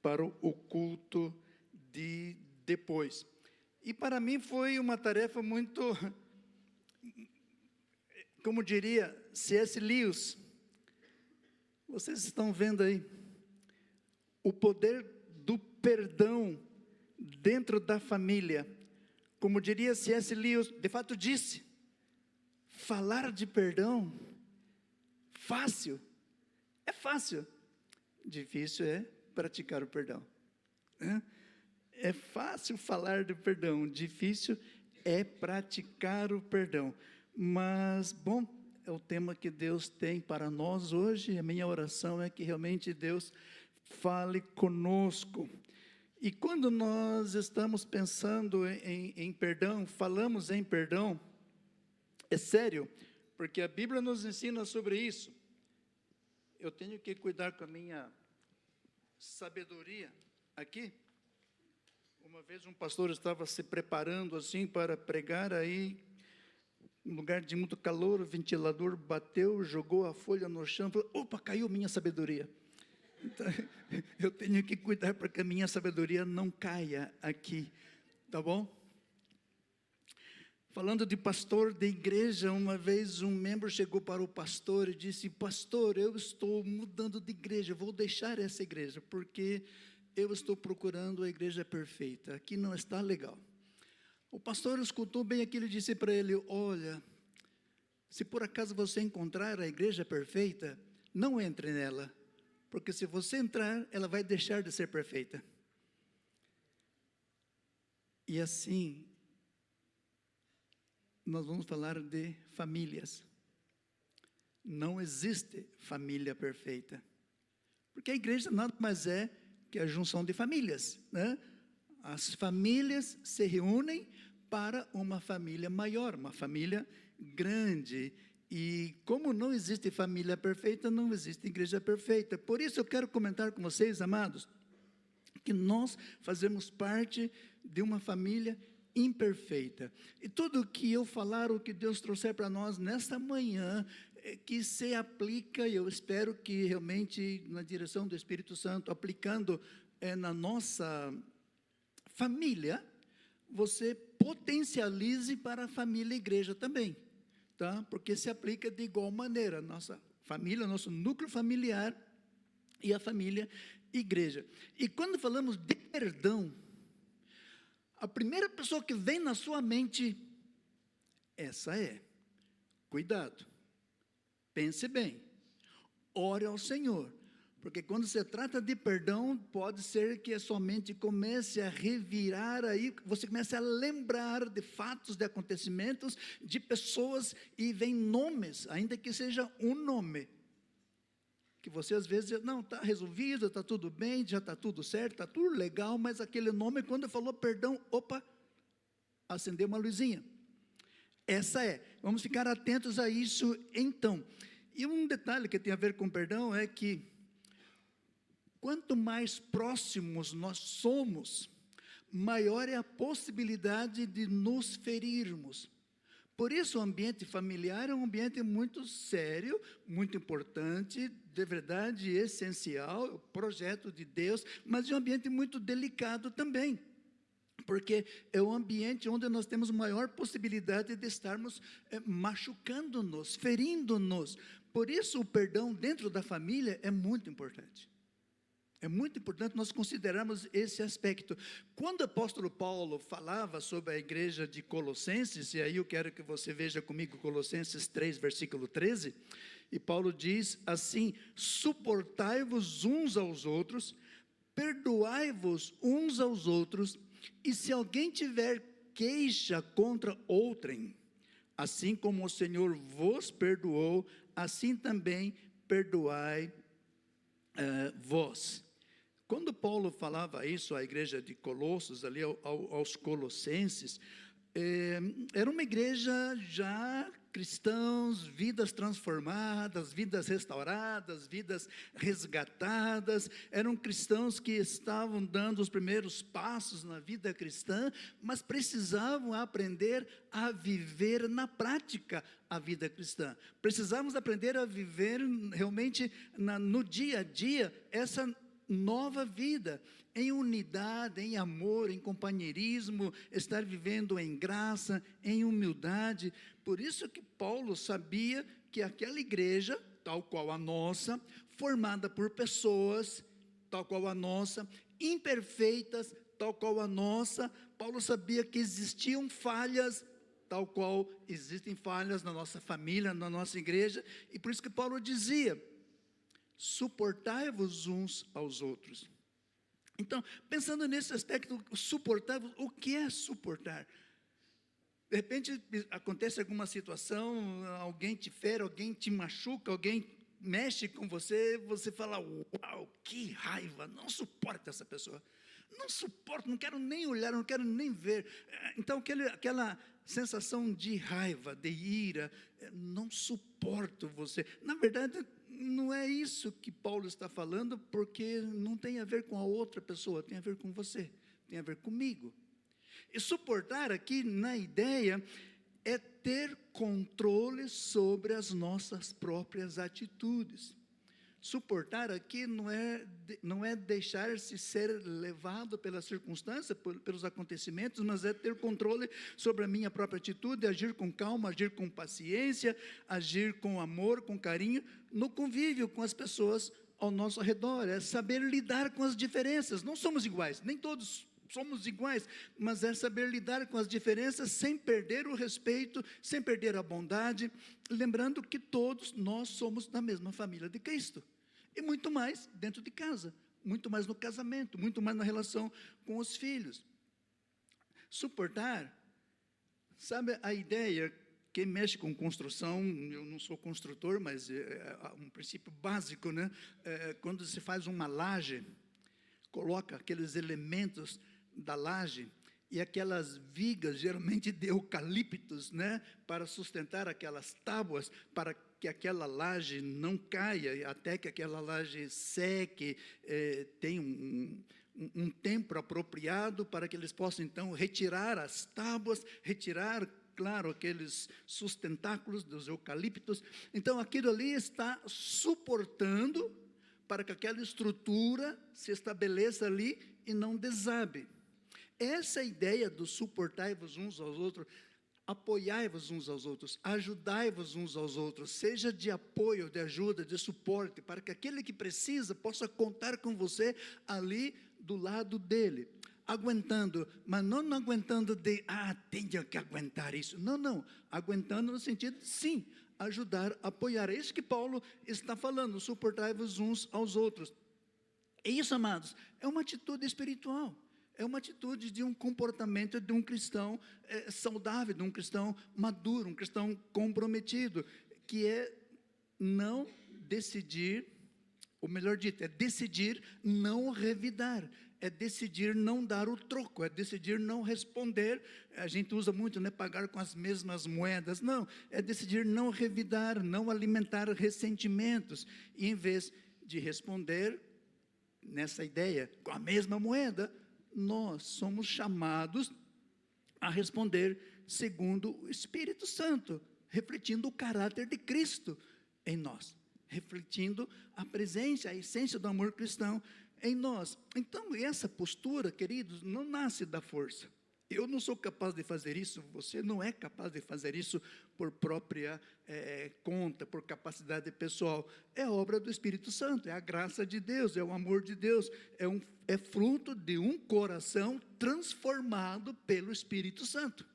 para o culto de depois. E para mim foi uma tarefa muito, como diria C.S. Lewis, vocês estão vendo aí, o poder do perdão dentro da família. Como diria C.S. Lewis, de fato disse, falar de perdão, fácil, é fácil, difícil é praticar o perdão. É fácil falar de perdão, difícil é praticar o perdão. Mas, bom, é o tema que Deus tem para nós hoje. A minha oração é que realmente Deus fale conosco. E quando nós estamos pensando em perdão, falamos em perdão, é sério, porque a Bíblia nos ensina sobre isso. Eu tenho que cuidar com a minha sabedoria aqui. Uma vez um pastor estava se preparando assim para pregar, aí, em lugar de muito calor, o ventilador bateu, jogou a folha no chão, falou, opa, caiu minha sabedoria. Então, eu tenho que cuidar para que a minha sabedoria não caia aqui, tá bom? Falando de pastor de igreja, uma vez um membro chegou para o pastor e disse, pastor, eu estou mudando de igreja, vou deixar essa igreja, porque eu estou procurando a igreja perfeita, aqui não está legal. O pastor escutou bem aquilo e disse para ele, olha, se por acaso você encontrar a igreja perfeita, não entre nela, porque se você entrar, ela vai deixar de ser perfeita. E assim, nós vamos falar de famílias. Não existe família perfeita, porque a igreja nada mais é que a junção de famílias, né? As famílias se reúnem para uma família maior, uma família grande. E como não existe família perfeita, não existe igreja perfeita. Por isso eu quero comentar com vocês, amados, que nós fazemos parte de uma família imperfeita. E tudo que eu falar, o que Deus trouxer para nós nesta manhã, que se aplica, e eu espero que realmente na direção do Espírito Santo, aplicando na nossa família, você potencialize para a família e igreja também. Tá? Porque se aplica de igual maneira, nossa família, nosso núcleo familiar e a família igreja. E quando falamos de perdão, a primeira pessoa que vem na sua mente, essa é, cuidado, pense bem, ore ao Senhor, porque quando se trata de perdão, pode ser que a sua mente comece a revirar aí, você comece a lembrar de fatos, de acontecimentos, de pessoas, e vem nomes, ainda que seja um nome, que você às vezes diz, não, está resolvido, está tudo bem, já está tudo certo, está tudo legal, mas aquele nome, quando falou perdão, opa, acendeu uma luzinha. Essa é, vamos ficar atentos a isso então. E um detalhe que tem a ver com perdão é que, quanto mais próximos nós somos, maior é a possibilidade de nos ferirmos. Por isso o ambiente familiar é um ambiente muito sério, muito importante, de verdade essencial, o projeto de Deus, mas é um ambiente muito delicado também, porque é o ambiente onde nós temos maior possibilidade de estarmos machucando-nos, ferindo-nos. Por isso o perdão dentro da família é muito importante. É muito importante nós considerarmos esse aspecto. Quando o apóstolo Paulo falava sobre a igreja de Colossenses, e aí eu quero que você veja comigo Colossenses 3, versículo 13, e Paulo diz assim, suportai-vos uns aos outros, perdoai-vos uns aos outros, e se alguém tiver queixa contra outrem, assim como o Senhor vos perdoou, assim também perdoai vós. Quando Paulo falava isso à igreja de Colossos, ali aos colossenses, era uma igreja já cristãos, vidas transformadas, vidas restauradas, vidas resgatadas, eram cristãos que estavam dando os primeiros passos na vida cristã, mas precisavam aprender a viver na prática a vida cristã, precisávamos aprender a viver realmente no dia a dia, essa nova vida, em unidade, em amor, em companheirismo, estar vivendo em graça, em humildade. Por isso que Paulo sabia que aquela igreja, tal qual a nossa, formada por pessoas, tal qual a nossa, imperfeitas, tal qual a nossa, Paulo sabia que existiam falhas, tal qual existem falhas na nossa família, na nossa igreja, e por isso que Paulo dizia: suportai-vos uns aos outros. Então, pensando nesse aspecto, suportar-vos, o que é suportar? De repente, acontece alguma situação, alguém te fere, alguém te machuca, alguém mexe com você, você fala: uau, que raiva, não suporto essa pessoa, não suporto, não quero nem olhar, não quero nem ver. Então, aquela sensação de raiva, de ira, não suporto você. Na verdade, não é isso que Paulo está falando, porque não tem a ver com a outra pessoa, tem a ver com você, tem a ver comigo. E suportar aqui, na ideia, é ter controle sobre as nossas próprias atitudes. Suportar aqui não é deixar-se ser levado pela circunstância, pelos acontecimentos, mas é ter controle sobre a minha própria atitude, agir com calma, agir com paciência, agir com amor, com carinho, no convívio com as pessoas ao nosso redor. É saber lidar com as diferenças. Não somos iguais, nem todos somos iguais, mas é saber lidar com as diferenças sem perder o respeito, sem perder a bondade, lembrando que todos nós somos da mesma família de Cristo, e muito mais dentro de casa, muito mais no casamento, muito mais na relação com os filhos. Suportar, sabe a ideia, quem mexe com construção, eu não sou construtor, mas é um princípio básico, né? Quando se faz uma laje, coloca aqueles elementos da laje e aquelas vigas, geralmente de eucaliptos, né, para sustentar aquelas tábuas, para que aquela laje não caia, até que aquela laje seque, tem um tempo apropriado para que eles possam, então, retirar as tábuas, retirar, claro, aqueles sustentáculos dos eucaliptos. Então, aquilo ali está suportando para que aquela estrutura se estabeleça ali e não desabe. Essa ideia do suportai-vos uns aos outros, apoiai-vos uns aos outros, ajudai-vos uns aos outros, seja de apoio, de ajuda, de suporte, para que aquele que precisa possa contar com você ali do lado dele, aguentando, mas não aguentando de, tenho que aguentar isso, não, aguentando no sentido, sim, ajudar, apoiar. É isso que Paulo está falando, suportai-vos uns aos outros. E isso, amados, é uma atitude espiritual, é uma atitude de um comportamento de um cristão saudável, de um cristão maduro, um cristão comprometido, que é não decidir, ou melhor dito, é decidir não revidar, é decidir não dar o troco, é decidir não responder. A gente usa muito, né, pagar com as mesmas moedas. Não, é decidir não revidar, não alimentar ressentimentos, e em vez de responder nessa ideia com a mesma moeda, nós somos chamados a responder segundo o Espírito Santo, refletindo o caráter de Cristo em nós, refletindo a presença, a essência do amor cristão em nós. Então, essa postura, queridos, não nasce da força. Eu não sou capaz de fazer isso, você não é capaz de fazer isso por própria conta, por capacidade pessoal. É obra do Espírito Santo, é a graça de Deus, é o amor de Deus, é fruto de um coração transformado pelo Espírito Santo.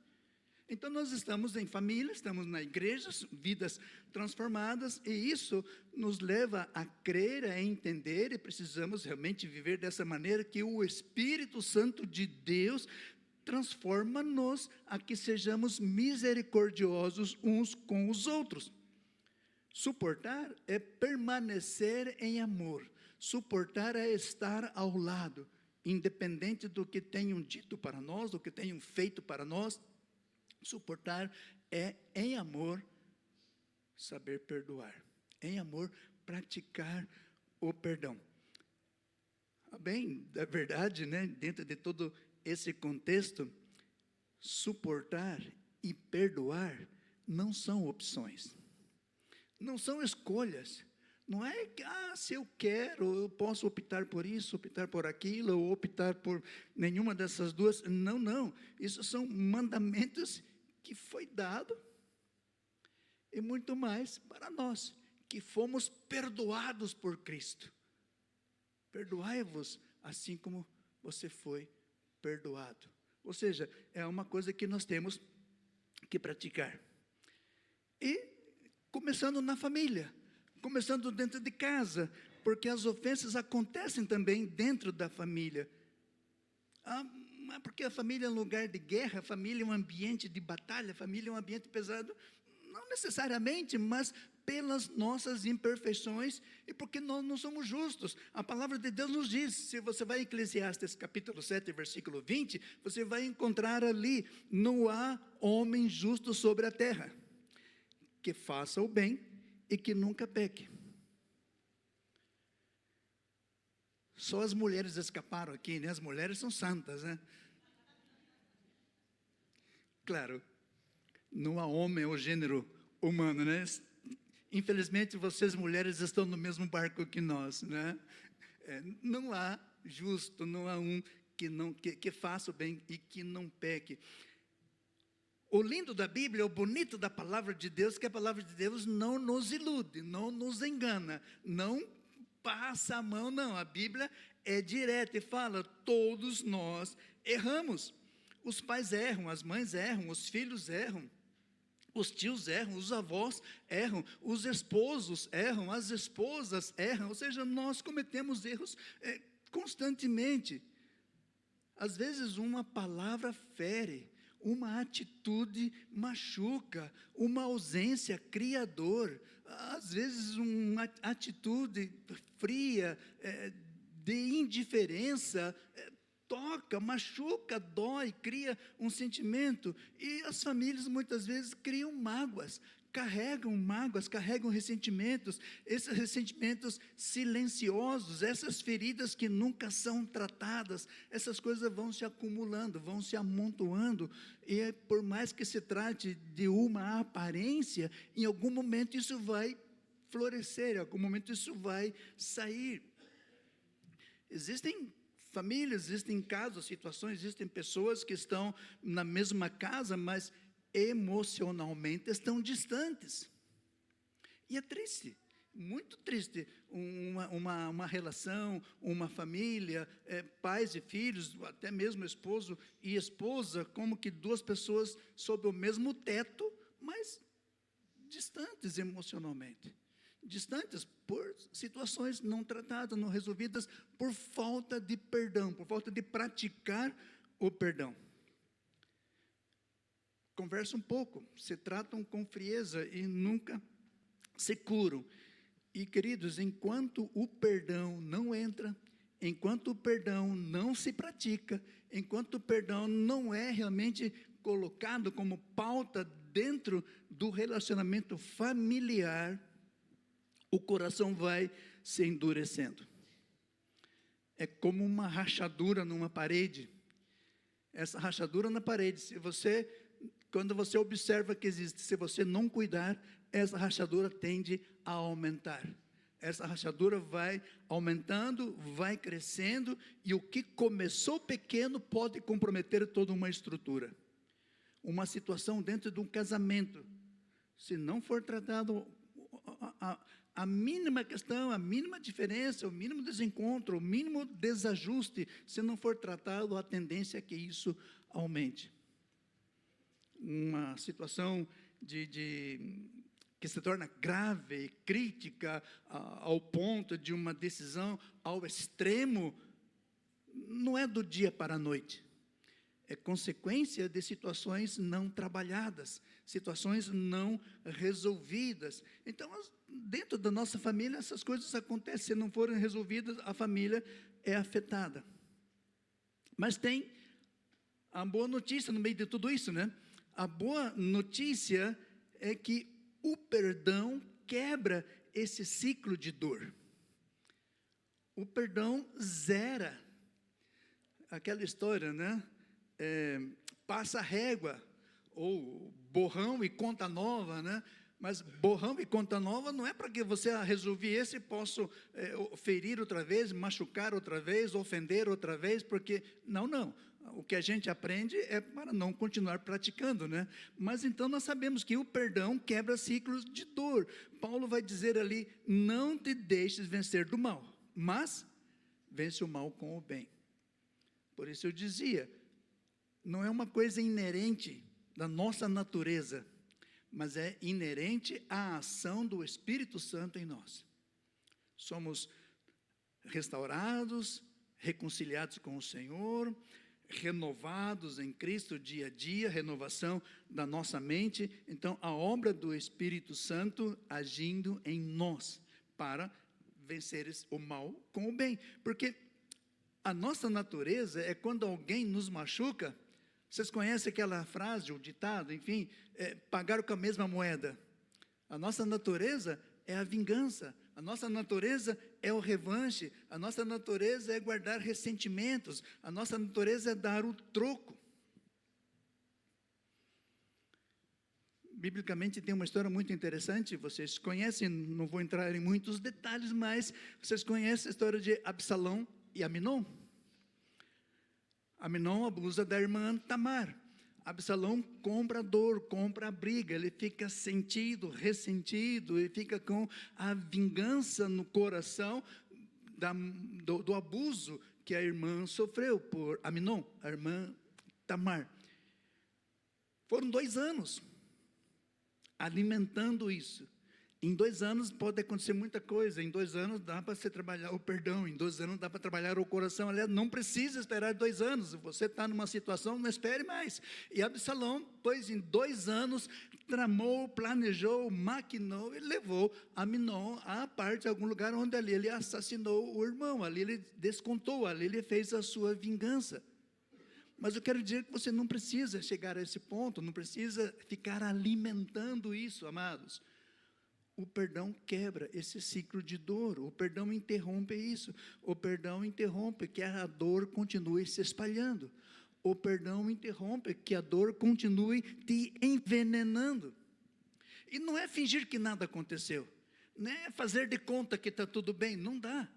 Então, nós estamos em família, estamos na igreja, vidas transformadas, e isso nos leva a crer, a entender, e precisamos realmente viver dessa maneira, que o Espírito Santo de Deus transforma-nos a que sejamos misericordiosos uns com os outros. Suportar é permanecer em amor, suportar é estar ao lado, independente do que tenham dito para nós, do que tenham feito para nós. Suportar é, em amor, saber perdoar, em amor, praticar o perdão. Bem, é verdade, né? Dentro de todo esse contexto, suportar e perdoar não são opções, não são escolhas, Não é que, se eu quero, eu posso optar por isso, optar por aquilo, ou optar por nenhuma dessas duas. Não, não. Isso são mandamentos que foi dado, e muito mais para nós, que fomos perdoados por Cristo. Perdoai-vos, assim como você foi perdoado. Ou seja, é uma coisa que nós temos que praticar. E começando na família, começando dentro de casa, porque as ofensas acontecem também dentro da família. Porque a família é um lugar de guerra, a família é um ambiente de batalha, a família é um ambiente pesado. Não necessariamente, mas pelas nossas imperfeições e porque nós não somos justos. A palavra de Deus nos diz, se você vai em Eclesiastes capítulo 7, versículo 20, você vai encontrar ali, não há homem justo sobre a terra, que faça o bem e que nunca peque. Só as mulheres escaparam aqui, né? As mulheres são santas, né? Claro, não há homem ou gênero humano, né? Infelizmente, vocês mulheres estão no mesmo barco que nós, né? Não há justo, não há um que faça o bem e que não peque. O lindo da Bíblia, o bonito da palavra de Deus, que a palavra de Deus não nos ilude, não nos engana, não passa a mão, não. A Bíblia é direta e fala, todos nós erramos. Os pais erram, as mães erram, os filhos erram, os tios erram, os avós erram, os esposos erram, as esposas erram, ou seja, nós cometemos erros constantemente. Às vezes uma palavra fere, uma atitude machuca, uma ausência cria dor, às vezes uma atitude fria, de indiferença, toca, machuca, dói, cria um sentimento, e as famílias muitas vezes criam mágoas, carregam ressentimentos, esses ressentimentos silenciosos, essas feridas que nunca são tratadas, essas coisas vão se acumulando, vão se amontoando, e por mais que se trate de uma aparência, em algum momento isso vai florescer, em algum momento isso vai sair. Existem famílias, existem casos, situações, existem pessoas que estão na mesma casa, mas emocionalmente estão distantes. E é triste, muito triste, uma relação, uma família, pais e filhos, até mesmo esposo e esposa, como que duas pessoas sob o mesmo teto, mas distantes emocionalmente. Distantes por situações não tratadas, não resolvidas, por falta de perdão, por falta de praticar o perdão. Conversam um pouco, se tratam com frieza e nunca se curam. E queridos, enquanto o perdão não entra, enquanto o perdão não se pratica, enquanto o perdão não é realmente colocado como pauta dentro do relacionamento familiar, o coração vai se endurecendo. É como uma rachadura numa parede. Essa rachadura na parede, quando você observa que existe, se você não cuidar, essa rachadura tende a aumentar. Essa rachadura vai aumentando, vai crescendo, e o que começou pequeno pode comprometer toda uma estrutura. Uma situação dentro de um casamento, se não for tratado a mínima questão, a mínima diferença, o mínimo desencontro, o mínimo desajuste, se não for tratado, a tendência é que isso aumente. Uma situação que se torna grave, crítica, ao ponto de uma decisão ao extremo, não é do dia para a noite. É consequência de situações não trabalhadas, situações não resolvidas. Então, dentro da nossa família, essas coisas acontecem. Se não forem resolvidas, a família é afetada. Mas tem a boa notícia no meio de tudo isso, né? A boa notícia é que o perdão quebra esse ciclo de dor. O perdão zera. Aquela história, né? Passa régua, ou borrão e conta nova, né? Mas borrão e conta nova não é para que você resolvi esse e posso ferir outra vez, machucar outra vez, ofender outra vez, porque não. O que a gente aprende é para não continuar praticando, né? Mas então nós sabemos que o perdão quebra ciclos de dor. Paulo vai dizer ali: não te deixes vencer do mal, mas vence o mal com o bem. Por isso eu dizia, não é uma coisa inerente da nossa natureza, mas é inerente à ação do Espírito Santo em nós. Somos restaurados, reconciliados com o Senhor, renovados em Cristo dia a dia, renovação da nossa mente. Então, a obra do Espírito Santo agindo em nós, para vencer o mal com o bem. Porque a nossa natureza é quando alguém nos machuca. Vocês conhecem aquela frase, o ditado, enfim, pagar com a mesma moeda. A nossa natureza é a vingança, a nossa natureza é o revanche, a nossa natureza é guardar ressentimentos, a nossa natureza é dar o troco. Biblicamente tem uma história muito interessante, vocês conhecem, não vou entrar em muitos detalhes, mas vocês conhecem a história de Absalão e Aminon? Aminon abusa da irmã Tamar. Absalão compra a dor, compra a briga, ele fica sentido, ressentido, ele fica com a vingança no coração do abuso que a irmã sofreu por Aminon, a irmã Tamar. Foram 2 anos alimentando isso. Em 2 anos pode acontecer muita coisa, em 2 anos dá para você trabalhar o perdão, em 2 anos dá para trabalhar o coração. Aliás, não precisa esperar 2 anos, se você está numa situação, não espere mais. E Absalão, pois em 2 anos, tramou, planejou, maquinou e levou Aminon à parte de algum lugar onde ali ele assassinou o irmão, ali ele descontou, ali ele fez a sua vingança. Mas eu quero dizer que você não precisa chegar a esse ponto, não precisa ficar alimentando isso, amados. O perdão quebra esse ciclo de dor, o perdão interrompe isso, o perdão interrompe que a dor continue se espalhando, o perdão interrompe que a dor continue te envenenando. E não é fingir que nada aconteceu, não é fazer de conta que está tudo bem, não dá.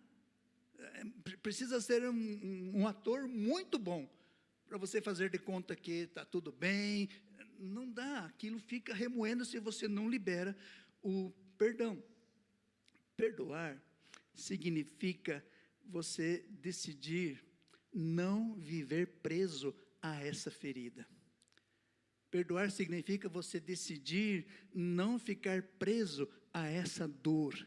Precisa ser um ator muito bom para você fazer de conta que está tudo bem, não dá, aquilo fica remoendo se você não libera o perdão. Perdoar significa você decidir não viver preso a essa ferida. Perdoar significa você decidir não ficar preso a essa dor.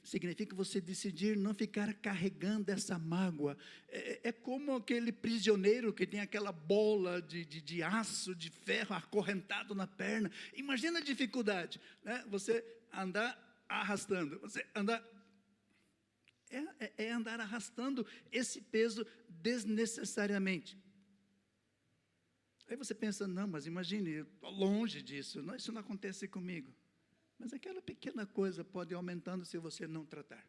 Significa você decidir não ficar carregando essa mágoa. É como aquele prisioneiro que tem aquela bola de aço, de ferro acorrentado na perna. Imagina a dificuldade, né? Você andar arrastando, você andar... É andar arrastando esse peso desnecessariamente. Aí você pensa, não, mas imagine, eu estou longe disso, não, isso não acontece comigo. Mas aquela pequena coisa pode ir aumentando se você não tratar.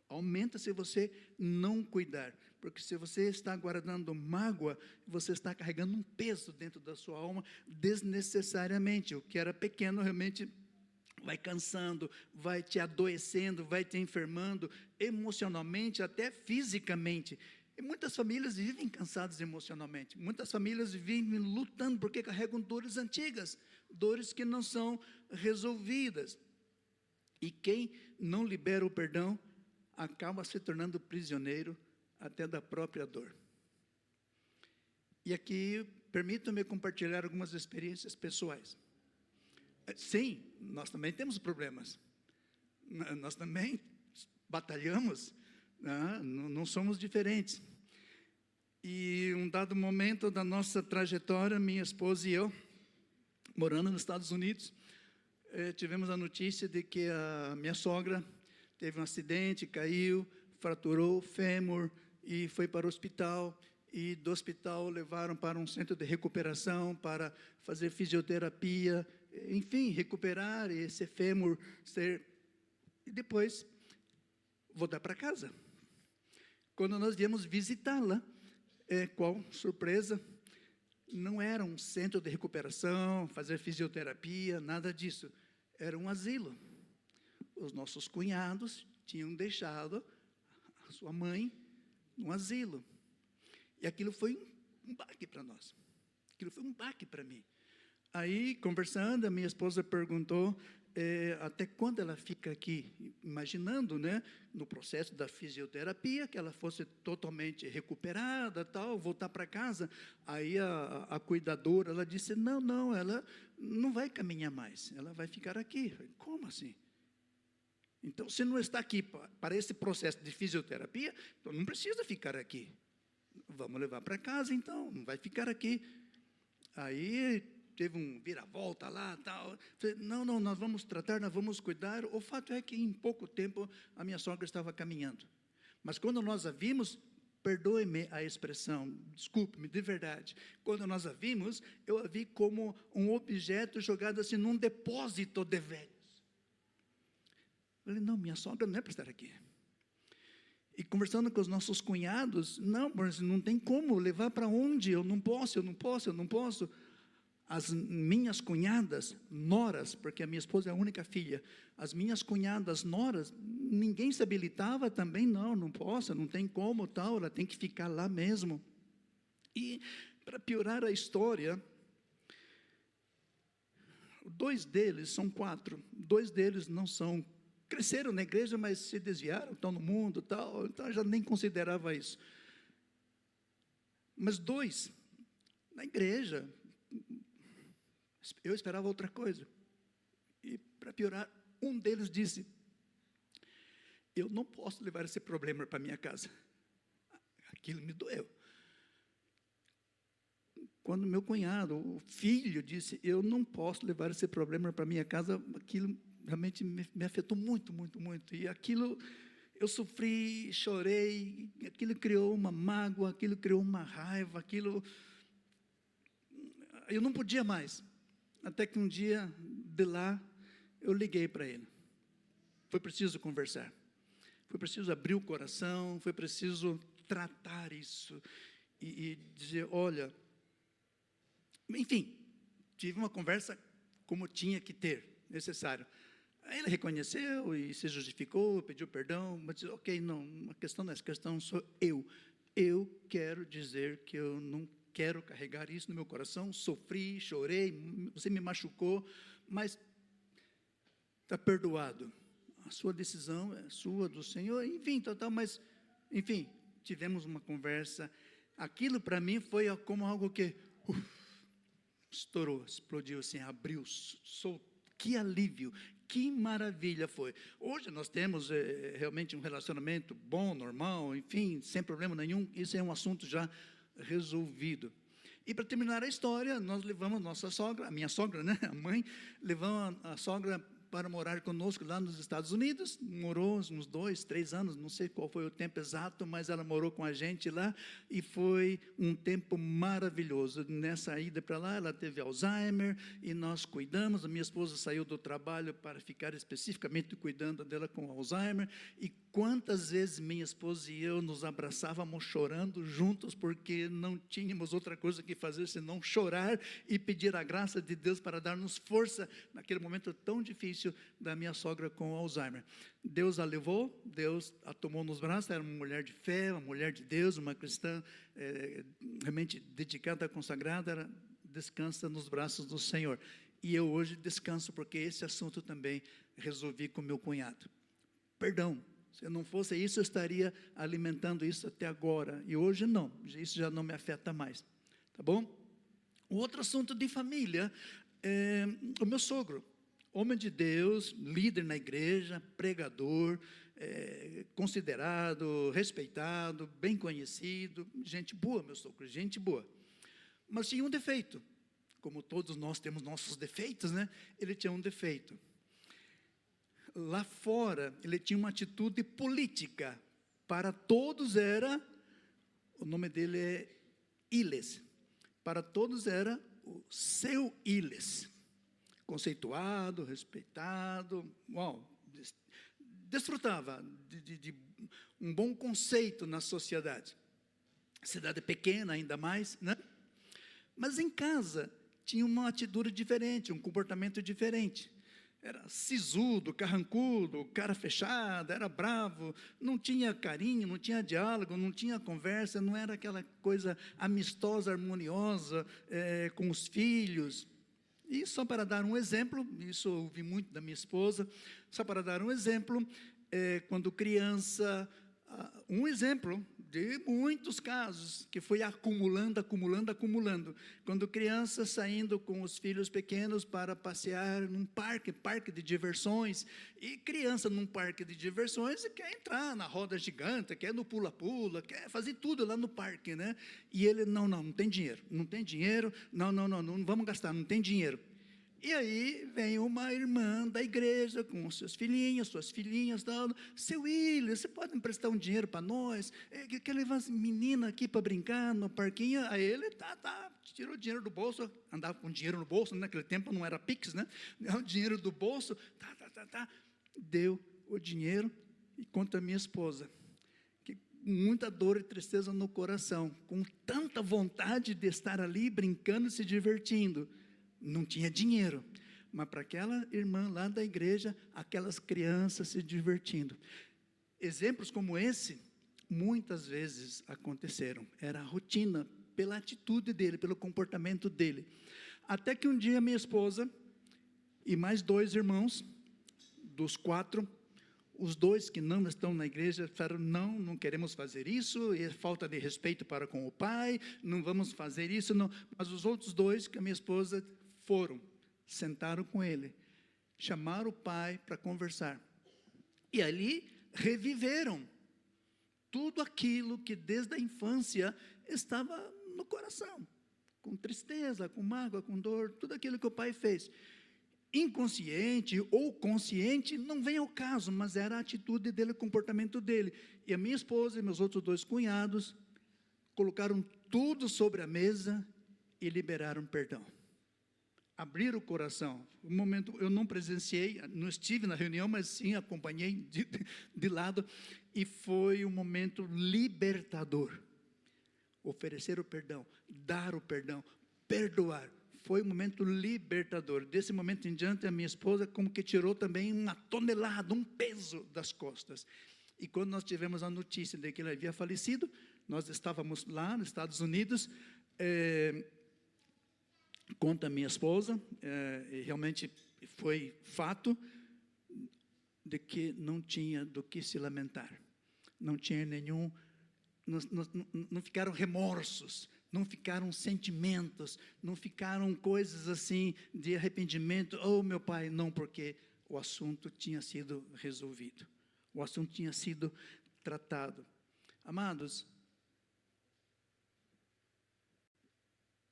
Aumenta se você não cuidar. Porque se você está guardando mágoa, você está carregando um peso dentro da sua alma desnecessariamente. O que era pequeno realmente vai cansando, vai te adoecendo, vai te enfermando emocionalmente, até fisicamente. E muitas famílias vivem cansadas emocionalmente. Muitas famílias vivem lutando porque carregam dores antigas, dores que não são resolvidas. E quem não libera o perdão acaba se tornando prisioneiro até da própria dor. E aqui, permitam-me compartilhar algumas experiências pessoais. Sim, nós também temos problemas. Nós também batalhamos, não somos diferentes. E um dado momento da nossa trajetória, minha esposa e eu, morando nos Estados Unidos, tivemos a notícia de que a minha sogra teve um acidente, caiu, fraturou o fêmur e foi para o hospital. E do hospital levaram para um centro de recuperação para fazer fisioterapia, enfim, recuperar esse fêmur ser... E depois voltar para casa. Quando nós viemos visitá-la, qual surpresa, não era um centro de recuperação, fazer fisioterapia, nada disso. era um asilo. Os nossos cunhados tinham deixado a sua mãe num asilo. E aquilo foi um baque para nós. Aquilo foi um baque para mim. Aí, conversando, a minha esposa perguntou até quando ela fica aqui, imaginando, né, no processo da fisioterapia, que ela fosse totalmente recuperada, tal, voltar para casa. Aí a cuidadora, ela disse, não, ela não vai caminhar mais, ela vai ficar aqui. Falei, como assim? Então, se não está aqui para esse processo de fisioterapia, então não precisa ficar aqui. Vamos levar para casa, então, não vai ficar aqui. Aí teve um vira-volta lá, tal. Falei, não, nós vamos tratar, nós vamos cuidar. O fato é que em pouco tempo a minha sogra estava caminhando. Mas quando nós a vimos, perdoe-me a expressão, desculpe-me, de verdade. Quando nós a vimos, eu a vi como um objeto jogado assim num depósito de velhos. Falei, não, minha sogra não é para estar aqui. E conversando com os nossos cunhados, não, mas não tem como, levar para onde? Eu não posso. As minhas cunhadas, noras, porque a minha esposa é a única filha, as minhas cunhadas, noras, ninguém se habilitava também, não posso, não tem como, tal, ela tem que ficar lá mesmo. E, para piorar a história, 2 deles, são 4, 2 deles não são, cresceram na igreja, mas se desviaram, estão no mundo, tal, então eu já nem considerava isso. Mas 2, na igreja, eu esperava outra coisa. E, para piorar, um deles disse, eu não posso levar esse problema para minha casa. Aquilo me doeu. Quando meu cunhado, o filho, disse, eu não posso levar esse problema para minha casa, aquilo realmente me afetou muito. E aquilo, eu sofri, chorei, aquilo criou uma mágoa, aquilo criou uma raiva, aquilo... Eu não podia mais. Até que um dia, de lá, eu liguei para ele. Foi preciso conversar. Foi preciso abrir o coração, foi preciso tratar isso. E dizer, olha... Enfim, tive uma conversa como tinha que ter, necessário. Aí ele reconheceu e se justificou, pediu perdão, mas disse, ok, não, a questão não é essa, a questão sou eu. Eu quero dizer que eu não quero carregar isso no meu coração, sofri, chorei, você me machucou, mas está perdoado. A sua decisão é sua, do Senhor, enfim, mas, enfim, tivemos uma conversa. Aquilo para mim foi como algo que estourou, explodiu assim, abriu, soltou. Que alívio, que maravilha foi. Hoje nós temos realmente um relacionamento bom, normal, enfim, sem problema nenhum, isso é um assunto já resolvido. E para terminar a história, nós levamos nossa sogra, a minha sogra, né, a mãe, levamos a sogra para morar conosco lá nos Estados Unidos, morou uns 2, 3 anos, não sei qual foi o tempo exato, mas ela morou com a gente lá, e foi um tempo maravilhoso. Nessa ida para lá, ela teve Alzheimer, e nós cuidamos, a minha esposa saiu do trabalho para ficar especificamente cuidando dela com Alzheimer, e quantas vezes minha esposa e eu nos abraçávamos chorando juntos, porque não tínhamos outra coisa que fazer senão chorar e pedir a graça de Deus para dar-nos força naquele momento tão difícil da minha sogra com Alzheimer. Deus a levou, Deus a tomou nos braços, era uma mulher de fé, uma mulher de Deus, uma cristã realmente dedicada, consagrada, descansa nos braços do Senhor. E eu hoje descanso, porque esse assunto também resolvi com meu cunhado. Perdão. Se não fosse isso, eu estaria alimentando isso até agora. E hoje não, isso já não me afeta mais. Tá bom? O outro assunto de família é o meu sogro. Homem de Deus, líder na igreja, pregador, considerado, respeitado, bem conhecido. Gente boa, meu sogro, gente boa. Mas tinha um defeito. Como todos nós temos nossos defeitos, né? Ele tinha um defeito. Lá fora, ele tinha uma atitude política. Para todos era, o nome dele é Iles. Para todos era o seu Iles. Conceituado, respeitado, desfrutava de um bom conceito na sociedade. Cidade pequena ainda mais, né? Mas em casa tinha uma atitude diferente, um comportamento diferente. era sisudo, carrancudo, cara fechada, era bravo, não tinha carinho, não tinha diálogo, não tinha conversa, não era aquela coisa amistosa, harmoniosa com os filhos. E só para dar um exemplo, isso eu ouvi muito da minha esposa, só para dar um exemplo, quando criança, um exemplo de muitos casos, que foi acumulando, quando criança saindo com os filhos pequenos para passear num parque de diversões, e criança num parque de diversões quer entrar na roda gigante, quer no pula-pula, quer fazer tudo lá no parque, né? E ele, não tem dinheiro, não vamos gastar, não tem dinheiro. E aí vem uma irmã da igreja com seus filhinhos, suas filhinhas, tal. Seu William, você pode emprestar um dinheiro para nós? Quer levar as meninas aqui para brincar no parquinho? Aí ele, tirou o dinheiro do bolso, andava com dinheiro no bolso, naquele tempo não era Pix, né? O dinheiro do bolso, deu o dinheiro, e conta a minha esposa, que muita dor e tristeza no coração, com tanta vontade de estar ali brincando e se divertindo, não tinha dinheiro, mas para aquela irmã lá da igreja, aquelas crianças se divertindo. Exemplos como esse, muitas vezes aconteceram, era a rotina, pela atitude dele, pelo comportamento dele, até que um dia minha esposa e mais 2 irmãos, dos 4, os 2 que não estão na igreja, falaram, não queremos fazer isso, é falta de respeito para com o pai, não vamos fazer isso, não. Mas os outros 2, que a minha esposa, foram, sentaram com ele, chamaram o pai para conversar, e ali reviveram tudo aquilo que desde a infância estava no coração, com tristeza, com mágoa, com dor, tudo aquilo que o pai fez, inconsciente ou consciente, não vem ao caso, mas era a atitude dele, o comportamento dele, e a minha esposa e meus outros 2 cunhados, colocaram tudo sobre a mesa, e liberaram perdão, abrir o coração. Um momento, eu não presenciei, não estive na reunião, mas sim acompanhei de lado, e foi um momento libertador. Oferecer o perdão, dar o perdão, perdoar, foi um momento libertador. Desse momento em diante, a minha esposa como que tirou também uma tonelada, um peso das costas. E quando nós tivemos a notícia de que ele havia falecido, nós estávamos lá nos Estados Unidos, conta a minha esposa, e realmente foi fato, de que não tinha do que se lamentar, não tinha nenhum, não ficaram remorsos, não ficaram sentimentos, não ficaram coisas assim de arrependimento, meu pai, não, porque o assunto tinha sido resolvido, o assunto tinha sido tratado. Amados,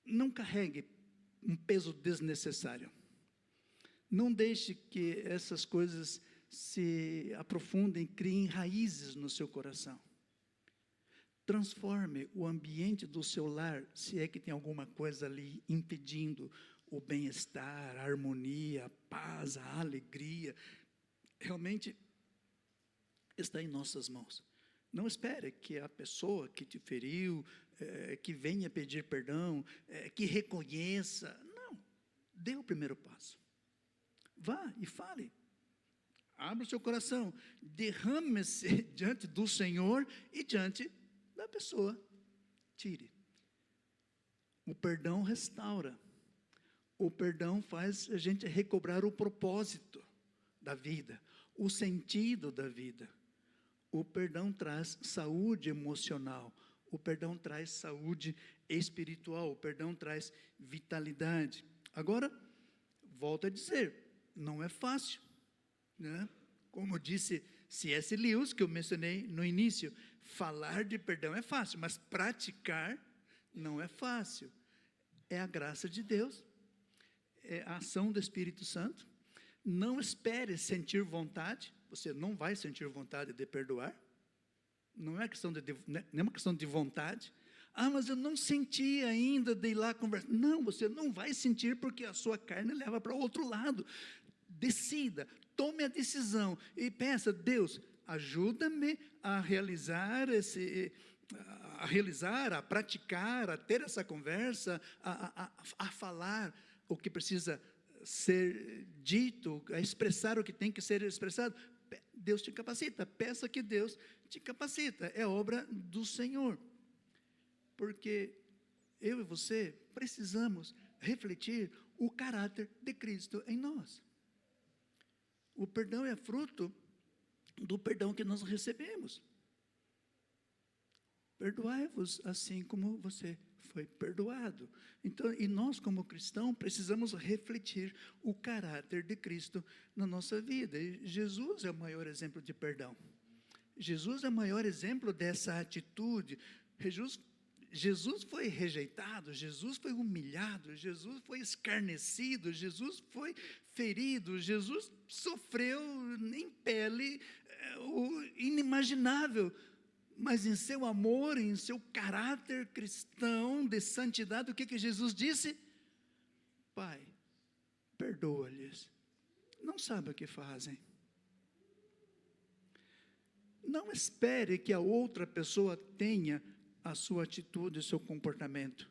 não carregue um peso desnecessário, não deixe que essas coisas se aprofundem, criem raízes no seu coração. Transforme o ambiente do seu lar, se é que tem alguma coisa ali impedindo o bem-estar, a harmonia, a paz, a alegria. Realmente está em nossas mãos. Não espere que a pessoa que te feriu, que venha pedir perdão, que reconheça. Não, dê o primeiro passo. Vá e fale. Abra o seu coração, derrame-se diante do Senhor e diante da pessoa. Tire. O perdão restaura. O perdão faz a gente recobrar o propósito da vida, o sentido da vida. O perdão traz saúde emocional, o perdão traz saúde espiritual, o perdão traz vitalidade. Agora, volto a dizer, não é fácil, né? Como disse C.S. Lewis, que eu mencionei no início, falar de perdão é fácil, mas praticar não é fácil. É a graça de Deus, é a ação do Espírito Santo. Não espere sentir vontade, você não vai sentir vontade de perdoar, não é uma questão de vontade. Mas eu não senti ainda de ir lá conversar. Não, você não vai sentir, porque a sua carne leva para o outro lado. Decida, tome a decisão e peça, Deus, ajuda-me a realizar a praticar, a ter essa conversa, a falar o que precisa ser dito, a expressar o que tem que ser expressado, Deus te capacita, peça que Deus te capacita, é obra do Senhor, porque eu e você precisamos refletir o caráter de Cristo em nós. O perdão é fruto do perdão que nós recebemos. Perdoai-vos assim como você foi perdoado. Então, e nós como cristãos precisamos refletir o caráter de Cristo na nossa vida. E Jesus é o maior exemplo de perdão. Jesus é o maior exemplo dessa atitude. Jesus foi rejeitado, Jesus foi humilhado, Jesus foi escarnecido, Jesus foi ferido, Jesus sofreu em pele o inimaginável, mas em seu amor, em seu caráter cristão de santidade, o que Jesus disse? Pai, perdoa-lhes, não sabem o que fazem. Não espere que a outra pessoa tenha a sua atitude, o seu comportamento.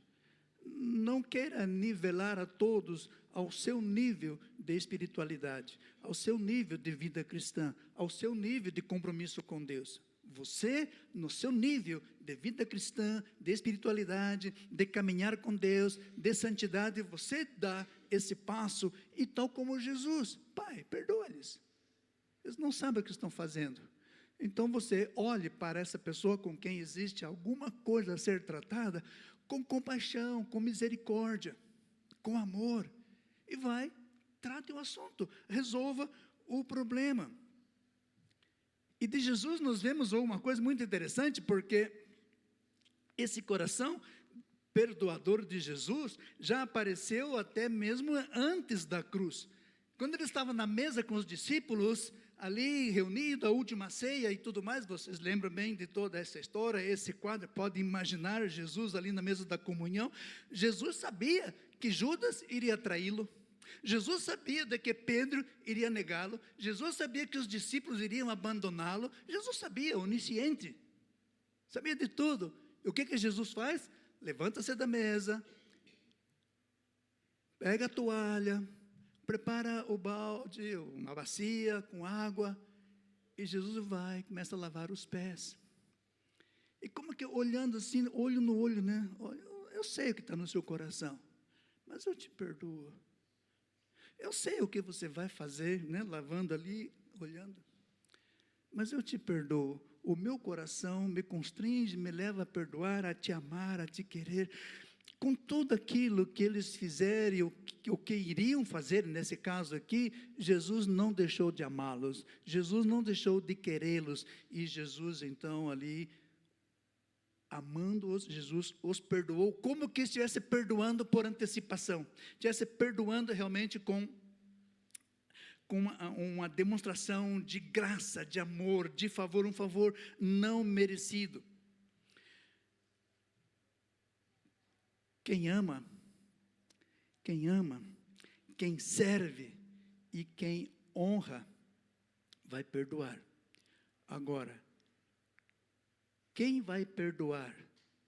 Não queira nivelar a todos ao seu nível de espiritualidade, ao seu nível de vida cristã, ao seu nível de compromisso com Deus. Você, no seu nível de vida cristã, de espiritualidade, de caminhar com Deus, de santidade, você dá esse passo, e tal como Jesus, Pai, perdoa-lhes, eles não sabem o que estão fazendo. Então você olhe para essa pessoa com quem existe alguma coisa a ser tratada, com compaixão, com misericórdia, com amor, e vai, trate o assunto, resolva o problema. E de Jesus nós vemos uma coisa muito interessante, porque esse coração perdoador de Jesus já apareceu até mesmo antes da cruz. Quando ele estava na mesa com os discípulos, ali reunido, a última ceia e tudo mais, vocês lembram bem de toda essa história, esse quadro, pode imaginar Jesus ali na mesa da comunhão. Jesus sabia que Judas iria traí-lo, Jesus sabia de que Pedro iria negá-lo, Jesus sabia que os discípulos iriam abandoná-lo, Jesus sabia, onisciente, sabia de tudo. E o que Jesus faz? Levanta-se da mesa, pega a toalha, prepara o balde, uma bacia com água, e Jesus vai, começa a lavar os pés. E como que olhando assim, olho no olho, né? Eu sei o que está no seu coração, mas eu te perdoo. Eu sei o que você vai fazer, né? Lavando ali, olhando, mas eu te perdoo. O meu coração me constringe, me leva a perdoar, a te amar, a te querer. Com tudo aquilo que eles fizerem, o que iriam fazer nesse caso aqui, Jesus não deixou de amá-los, Jesus não deixou de querê-los, e Jesus então ali, amando-os, Jesus os perdoou, como que estivesse perdoando por antecipação, estivesse perdoando realmente com uma demonstração de graça, de amor, de favor, um favor não merecido. Quem ama, quem serve e quem honra, vai perdoar. Agora, quem vai perdoar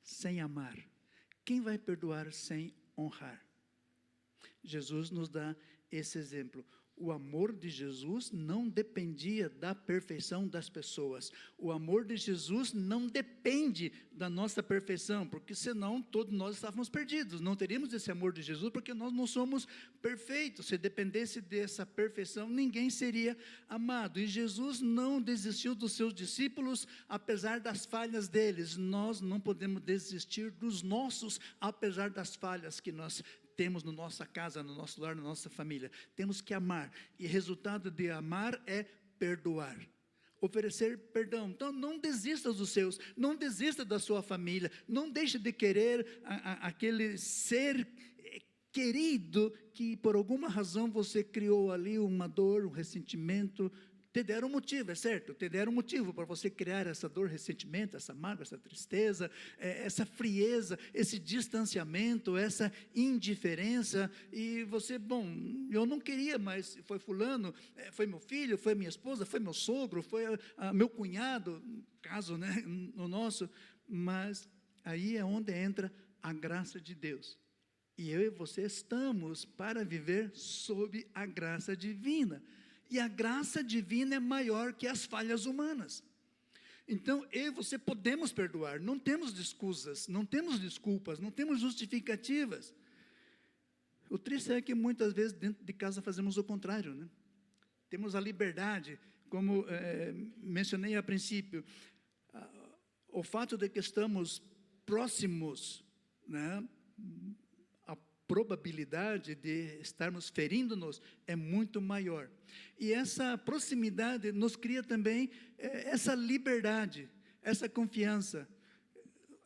sem amar? Quem vai perdoar sem honrar? Jesus nos dá esse exemplo. O amor de Jesus não dependia da perfeição das pessoas. O amor de Jesus não depende da nossa perfeição, porque senão todos nós estávamos perdidos. Não teríamos esse amor de Jesus, porque nós não somos perfeitos. Se dependesse dessa perfeição, ninguém seria amado. E Jesus não desistiu dos seus discípulos, apesar das falhas deles. Nós não podemos desistir dos nossos, apesar das falhas que nós temos na nossa casa, no nosso lar, na nossa família. Temos que amar, e resultado de amar é perdoar, oferecer perdão. Então não desista dos seus, não desista da sua família, não deixe de querer aquele ser querido que por alguma razão você criou ali uma dor, um ressentimento. Te deram um motivo, é certo? Te deram um motivo para você criar essa dor, ressentimento, essa mágoa, essa tristeza, essa frieza, esse distanciamento, essa indiferença, e você, bom, eu não queria, mas foi fulano, foi meu filho, foi minha esposa, foi meu sogro, foi meu cunhado, caso, né, no nosso, mas aí é onde entra a graça de Deus, E eu e você estamos para viver sob a graça divina. E a graça divina é maior que as falhas humanas. Então, eu e você podemos perdoar, não temos desculpas, não temos desculpas, não temos justificativas. O triste é que muitas vezes dentro de casa fazemos o contrário, né? Temos a liberdade, como mencionei a princípio, o fato de que estamos próximos, né? A probabilidade de estarmos ferindo-nos é muito maior. E essa proximidade nos cria também essa liberdade, essa confiança.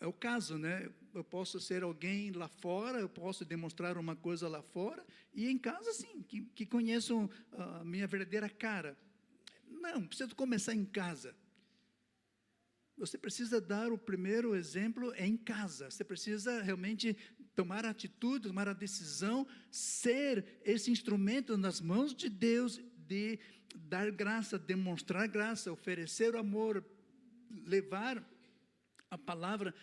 É o caso, né? Eu posso ser alguém lá fora, eu posso demonstrar uma coisa lá fora, e em casa, sim, que conheçam a minha verdadeira cara. Não, precisa começar em casa. Você precisa dar o primeiro exemplo em casa. Você precisa realmente tomar a atitude, tomar a decisão, ser esse instrumento nas mãos de Deus, de dar graça, demonstrar graça, oferecer o amor, levar a palavra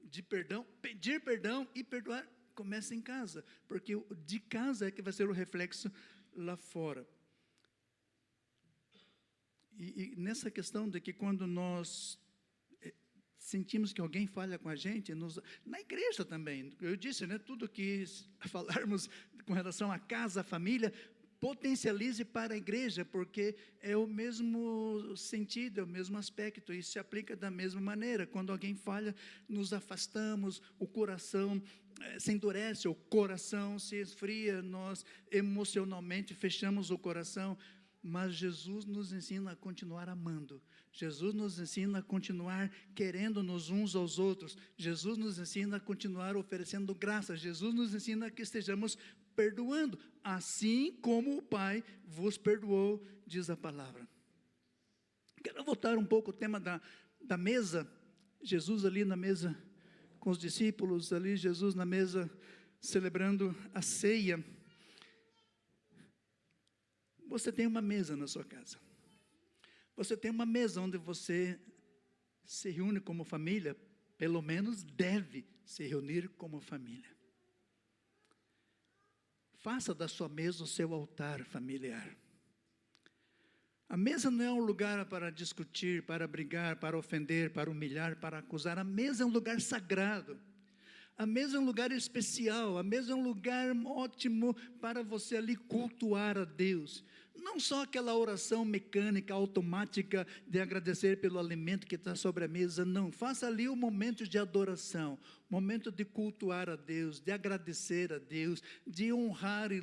de perdão, pedir perdão e perdoar. Começa em casa, porque de casa é que vai ser o reflexo lá fora. E nessa questão de que quando nós sentimos que alguém falha com a gente, na igreja também, eu disse, né, tudo que falarmos com relação à casa, à família, potencialize para a igreja, porque é o mesmo sentido, é o mesmo aspecto, e se aplica da mesma maneira. Quando alguém falha, nos afastamos, o coração se endurece, o coração se esfria, nós emocionalmente fechamos o coração, mas Jesus nos ensina a continuar amando, Jesus nos ensina a continuar querendo-nos uns aos outros, Jesus nos ensina a continuar oferecendo graça, Jesus nos ensina que estejamos perdoando, assim como o Pai vos perdoou, diz a palavra. Quero voltar um pouco ao tema da mesa, Jesus ali na mesa com os discípulos, ali Jesus na mesa celebrando a ceia. Você tem uma mesa na sua casa, você tem uma mesa onde você se reúne como família, pelo menos deve se reunir como família. Faça da sua mesa o seu altar familiar. A mesa não é um lugar para discutir, para brigar, para ofender, para humilhar, para acusar. A mesa é um lugar sagrado. A mesa é um lugar especial, a mesa é um lugar ótimo para você ali cultuar a Deus. Não só aquela oração mecânica, automática, de agradecer pelo alimento que está sobre a mesa, não. Faça ali um momento de adoração, momento de cultuar a Deus, de agradecer a Deus, de honrar e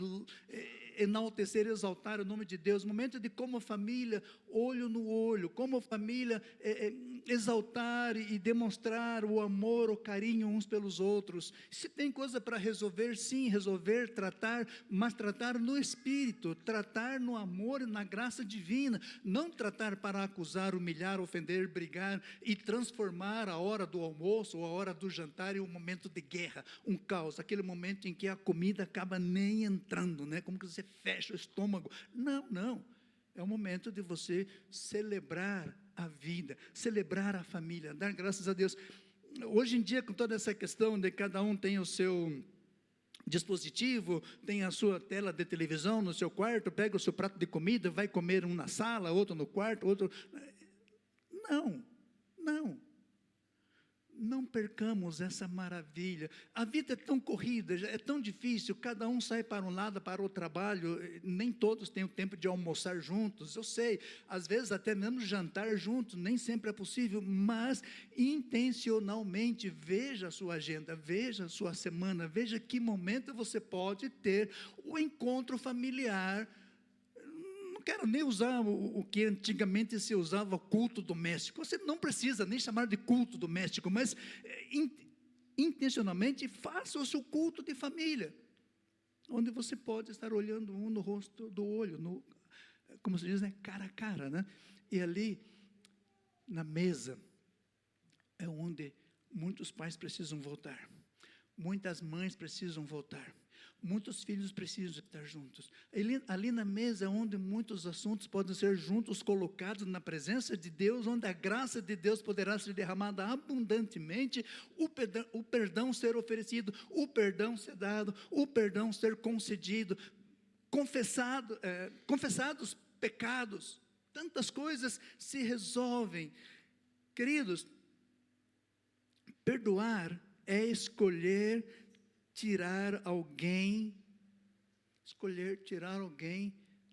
enaltecer, exaltar o nome de Deus, momento de como família, olho no olho, como família, exaltar e demonstrar o amor, o carinho uns pelos outros. Se tem coisa para resolver, sim, resolver, tratar, mas tratar no Espírito, tratar no amor e na graça divina, não tratar para acusar, humilhar, ofender, brigar e transformar a hora do almoço ou a hora do jantar em um momento de guerra, um caos, aquele momento em que a comida acaba nem entrando, né? Como que você fecha o estômago. Não, é o momento de você celebrar a vida, celebrar a família, dar graças a Deus. Hoje em dia, com toda essa questão de cada um tem o seu dispositivo, tem a sua tela de televisão no seu quarto, pega o seu prato de comida, vai comer um na sala, outro no quarto, outro... Não percamos essa maravilha. A vida é tão corrida, é tão difícil, cada um sai para um lado, para o trabalho, nem todos têm o tempo de almoçar juntos, eu sei, às vezes até mesmo jantar juntos, nem sempre é possível, mas intencionalmente veja a sua agenda, veja a sua semana, veja que momento você pode ter o encontro familiar. Não quero nem usar o que antigamente se usava, culto doméstico. Você não precisa nem chamar de culto doméstico, mas intencionalmente faça o seu culto de família, onde você pode estar olhando um no rosto do olho, como se diz, né, cara a cara, né? E ali, na mesa, é onde muitos pais precisam voltar. muitas mães precisam voltar. Muitos filhos precisam estar juntos. Ali na mesa, onde muitos assuntos podem ser juntos colocados na presença de Deus, onde a graça de Deus poderá ser derramada abundantemente, o perdão ser oferecido, o perdão ser dado, o perdão ser concedido, confessados pecados, tantas coisas se resolvem. Queridos, perdoar é escolher tirar alguém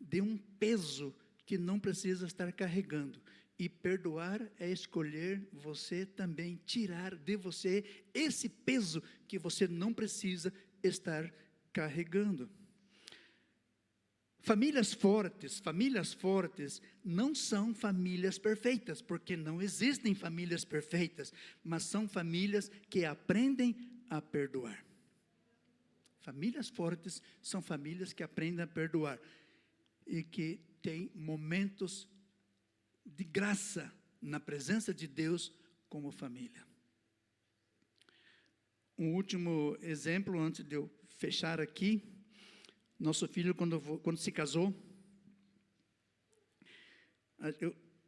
de um peso que não precisa estar carregando. E perdoar é escolher você também tirar de você esse peso que você não precisa estar carregando. Famílias fortes não são famílias perfeitas, porque não existem famílias perfeitas, mas são famílias que aprendem a perdoar. Famílias fortes são famílias que aprendem a perdoar e que têm momentos de graça na presença de Deus como família. Um último exemplo antes de eu fechar aqui. Nosso filho, quando se casou,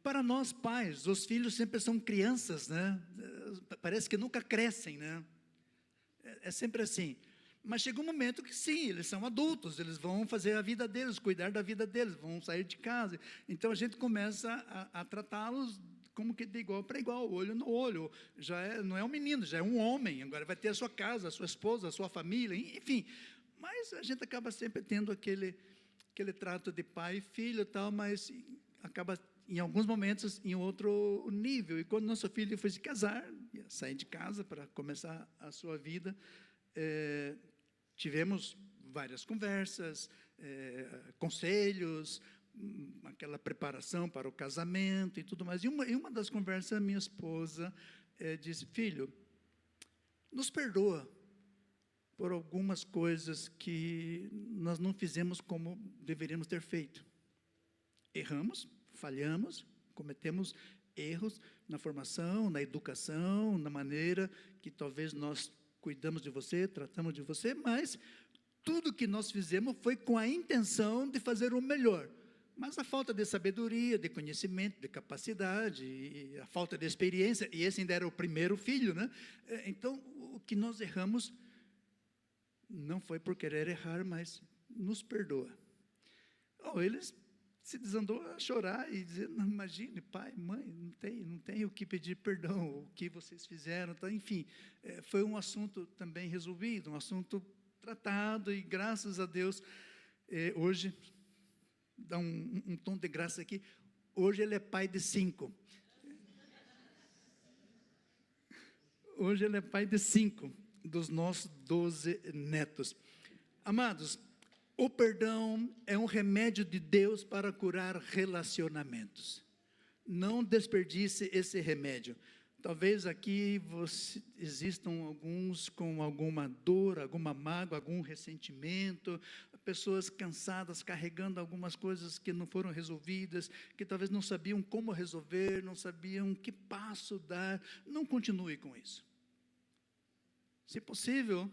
para nós pais, os filhos sempre são crianças, né? Parece que nunca crescem, né? É sempre assim. Mas chega um momento que sim, eles são adultos, eles vão fazer a vida deles, cuidar da vida deles, vão sair de casa. Então a gente começa a tratá-los como que de igual para igual, olho no olho. Não é um menino, já é um homem, agora vai ter a sua casa, a sua esposa, a sua família, enfim. Mas a gente acaba sempre tendo aquele trato de pai e filho e tal, mas acaba em alguns momentos em outro nível. E quando nosso filho foi se casar, sair de casa para começar a sua vida, tivemos várias conversas, conselhos, aquela preparação para o casamento e tudo mais. E uma das conversas, a minha esposa disse: filho, nos perdoa por algumas coisas que nós não fizemos como deveríamos ter feito. Erramos, falhamos, cometemos erros na formação, na educação, na maneira que talvez nós cuidamos de você, tratamos de você, mas tudo que nós fizemos foi com a intenção de fazer o melhor. Mas a falta de sabedoria, de conhecimento, de capacidade, e a falta de experiência, e esse ainda era o primeiro filho, né? Então, o que nós erramos não foi por querer errar, mas nos perdoa. Eles se desandou a chorar e dizer: não, imagine, pai, mãe, não tem o que pedir perdão, o que vocês fizeram, tá? Enfim, foi um assunto também resolvido, um assunto tratado, e graças a Deus, hoje, dá um tom de graça aqui, hoje ele é pai de 5. Hoje ele é pai de 5 dos nossos 12 netos. Amados, o perdão é um remédio de Deus para curar relacionamentos. Não desperdice esse remédio. Talvez aqui existam alguns com alguma dor, alguma mágoa, algum ressentimento, pessoas cansadas, carregando algumas coisas que não foram resolvidas, que talvez não sabiam como resolver, não sabiam que passo dar. Não continue com isso. Se possível,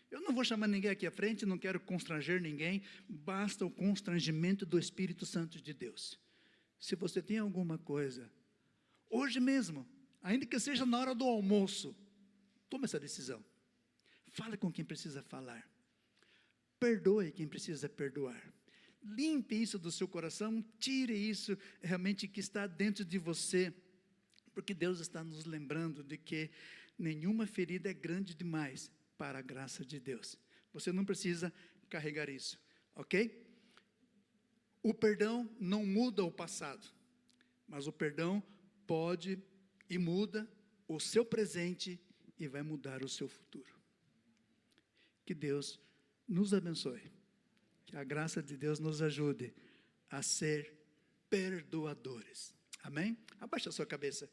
eu não vou chamar ninguém aqui à frente, não quero constranger ninguém, basta o constrangimento do Espírito Santo de Deus. Se você tem alguma coisa, hoje mesmo, ainda que seja na hora do almoço, tome essa decisão. Fale com quem precisa falar. Perdoe quem precisa perdoar. Limpe isso do seu coração, tire isso realmente que está dentro de você, porque Deus está nos lembrando de que nenhuma ferida é grande demais para a graça de Deus. Você não precisa carregar isso, ok? O perdão não muda o passado, mas o perdão pode e muda o seu presente e vai mudar o seu futuro. Que Deus nos abençoe, que a graça de Deus nos ajude a ser perdoadores. Amém? Abaixa a sua cabeça.